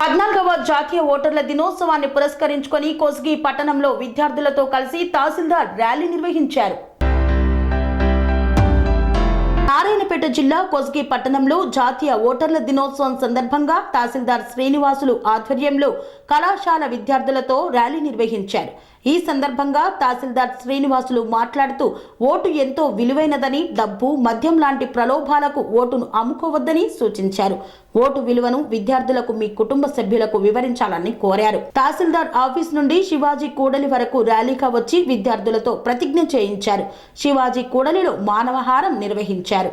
14వ జాతీయ ఓటర్ల దినోత్సవాన్ని పురస్కరించుకొని కోస్గి పట్టణంలో విద్యార్థులతో కలిసి తహసీల్దార్ ర్యాలీ నిర్వహించారు. నారాయణపేట జిల్లా కోస్గి పట్టణంలో జాతీయ ఓటర్ల దినోత్సవం సందర్భంగా తహసీల్దార్ శ్రీనివాసులు ఆధ్వర్యంలో కళాశాల విద్యార్థులతో ర్యాలీ నిర్వహించారు. ఈ సందర్భంగా తహసీల్దార్ శ్రీనివాసులు మాట్లాడుతూ ఓటు ఎంతో విలువైనదని, డబ్బు, మద్యం లాంటి ప్రలోభాలకు ఓటును అమ్ముకోవద్దని సూచించారు. ఓటు విలువను విద్యార్థులకు, మీ కుటుంబ సభ్యులకు వివరించాలని కోరారు. తహసీల్దార్ ఆఫీస్ నుండి శివాజీ కూడలి వరకు ర్యాలీగా వచ్చి విద్యార్థులతో ప్రతిజ్ఞ చేయించారు. శివాజీ కూడలిలో మానవహారం నిర్వహించారు.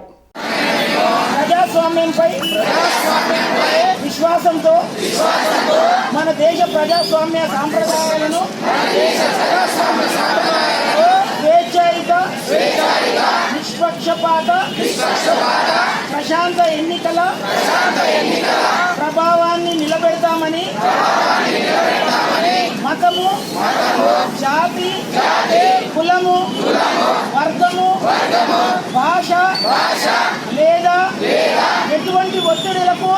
ప్రజాస్వామ్యంపై విశ్వాసంతో మన దేశ ప్రజాస్వామ్య సాంప్రదాయాలను స్వేచ్ఛాయుత, నిష్పక్షపాత, ప్రశాంత ఎన్నికల ప్రభావాన్ని నిలబెడతామని మతము, జాతి, కులము, వర్గము, భాష లేదా ఎటువంటి ఒత్తిడులకు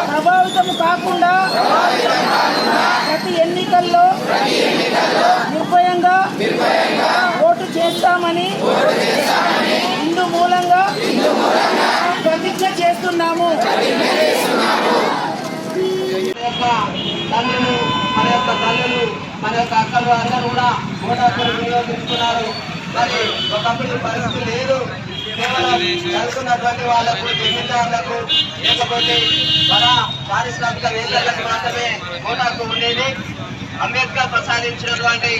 ప్రభావితం కాకుండా ప్రతి ఎన్నికల్లో నిర్భయంగా ఓటు చేస్తామని ఇందు మూలంగా ప్రతిజ్ఞ చేస్తున్నాము. మన యొక్క తల్లులు, మన యొక్క అక్కలు అందరూ కూడా ఓటు హక్కును వినియోగించుకున్నారు. మరి ఒకప్పుడు పరిస్థితి లేదు. కేవలం చదువుకున్నటువంటి వాళ్లకు, జమీందారులకు, లేకపోతే మన పారిశ్రామికవేత్తలకు మాత్రమే ఓటు హక్కు ఉండేది. అంబేద్కర్ ప్రసాదించినటువంటి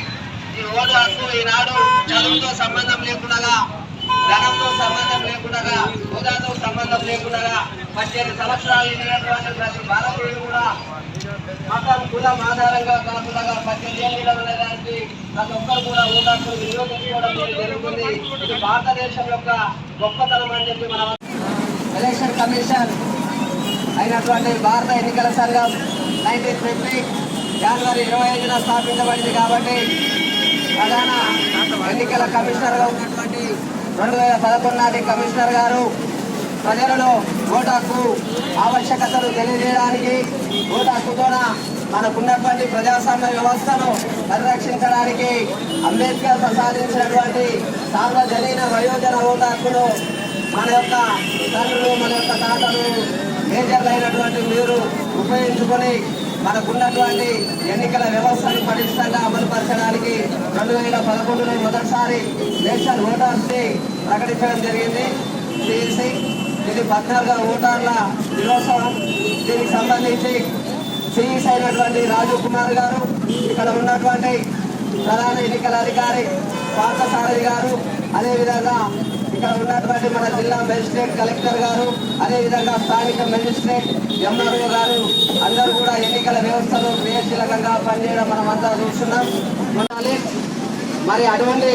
ఈ ఓటు హక్కు ఈనాడు చదువుతో సంబంధం లేకుండా, ధనంతో సంబంధం లేకుండా, హోదాతో సంబంధం లేకుండా 18 సంవత్సరాలు నిండినటువంటి ప్రతి భారతీయులు కూడా మతం, కులం ఆధారంగా కాకుండా 18 ఏళ్ళు ఉండడానికి ప్రతి ఒక్కరు కూడా ఓటు హక్కును వినియోగించుకోవడం జరుగుతుంది. ఇది భారతదేశం యొక్క గొప్పతనం అని చెప్పి మన ఎలక్షన్ కమిషన్ అయినటువంటి భారత ఎన్నికల సంఘం 1950 జనవరి 25న స్థాపించబడింది. కాబట్టి ప్రధాన ఎన్నికల కమిషనర్గా ఉన్నటువంటి 2011 నాటి కమిషనర్ గారు ప్రజలలో ఓటు హక్కు ఆవశ్యకతను తెలియజేయడానికి, ఓటు హక్కుతోన మనకున్నటువంటి ప్రజాస్వామ్య వ్యవస్థను పరిరక్షించడానికి అంబేద్కర్ ప్రసాదించినటువంటి సార్వజనీన వయోజన ఓటు హక్కును మన యొక్క తండ్రులు, మన యొక్క తాతలు, మేజర్లు అయినటువంటి మీరు ఉపయోగించుకొని మనకున్నటువంటి ఎన్నికల వ్యవస్థను పటిష్టంగా అమలుపరచడానికి 2011లో మొదటిసారి నేషనల్ ఓటర్స్ డే ప్రకటించడం జరిగింది. ఇది 14వ ఓటర్ల దినోత్సవం. దీనికి సంబంధించి సిఈసి అయినటువంటి రాజు కుమార్ గారు, ఇక్కడ ఉన్నటువంటి ప్రధాన ఎన్నికల అధికారి పార్థసారథి గారు, అదేవిధంగా ఇక్కడ ఉన్నటువంటి మన జిల్లా మెజిస్ట్రేట్ కలెక్టర్ గారు, అదేవిధంగా స్థానిక మెజిస్ట్రేట్ ఎంఆర్ఓ గారు అందరూ కూడా ఎన్నికల వ్యవస్థలో క్రియాశీలకంగా పనిచేయడం మనం అంతా చూస్తున్నాం. మరి అటువంటి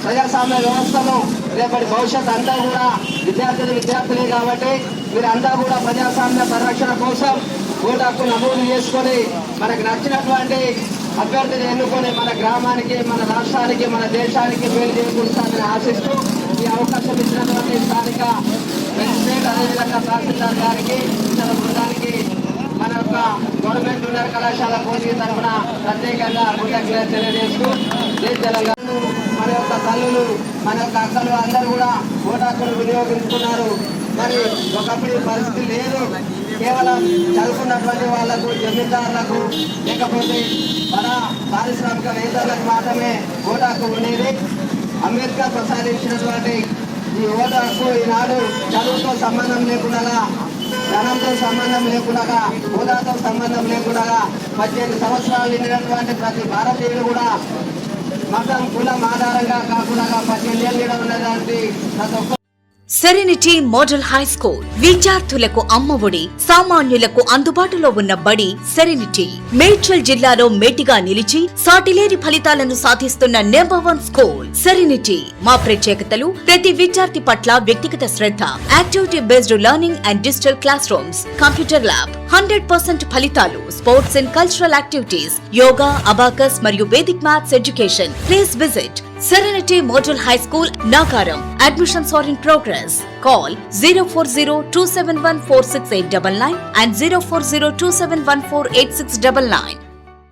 ప్రజాస్వామ్య వ్యవస్థను రేపటి భవిష్యత్తు అంతా కూడా విద్యార్థులే కాబట్టి మీరు అంతా కూడా ప్రజాస్వామ్య పరిరక్షణ కోసం ఓటు హక్కు నమోదు చేసుకొని మనకు నచ్చినటువంటి అభ్యర్థిని ఎన్నుకొని మన గ్రామానికి, మన రాష్ట్రానికి, మన దేశానికి మేలు చేకూరుస్తామని ఆశిస్తూ ఈ అవకాశం ఇచ్చినటువంటి స్థానిక మెజిస్ట్రేట్, అదేవిధంగా తహసీల్దార్ గారికి, ఇతర బృందానికి మన యొక్క గవర్నమెంట్ జూనియర్ కళాశాల కోచింగ్ తరఫున ప్రత్యేకంగా కృతజ్ఞతలు తెలియజేస్తూ తెలంగాణ మన యొక్క తల్లులు, మన యొక్క అక్కలు అందరూ కూడా ఓటు హక్కును వినియోగించుకున్నారు. మరి ఒకప్పుడు పరిస్థితి లేదు. కేవలం చదువుకున్నటువంటి వాళ్లకు, జమీందారులకు, లేకపోతే మన పారిశ్రామికవేత్తలకు మాత్రమే ఓటు హక్కు ఉండేది. అంబేద్కర్ ప్రసాదించినటువంటి ఈ ఓటు హక్కు ఈనాడు చదువుతో సంబంధం లేకుండా, ధనంతో సంబంధం లేకుండా, హోదాతో సంబంధం లేకుండా 18 సంవత్సరాలు నిండినటువంటి ప్రతి భారతీయులు కూడా మతం, కులం ఆధారంగా కాకుండా 18 ఏళ్ళు ఉన్నదానికి ప్రతి ఒక్క సెరెనిటీ మోడల్ హై స్కూల్ విద్యార్థులకు అమ్మఒడి, సామాన్యులకు అందుబాటులో ఉన్న బడి సెరెనిటీ. మేడ్చల్ జిల్లాలో మేటిగా నిలిచి సాటిలేని ఫలితాలను సాధిస్తున్న #1 స్కూల్ సెరెనిటీ. మా ప్రత్యేకతలు ప్రతి విద్యార్థి పట్ల వ్యక్తిగత శ్రద్ధ, activity based learning and digital classrooms, computer lab, 100% ఫలితాలు, sports and cultural activities, yoga, abacus మరియు Vedic maths education. Please visit Serenity Model High School, Nagaram. Admissions are in progress. Call 040-271-46899 and 040-271-48699.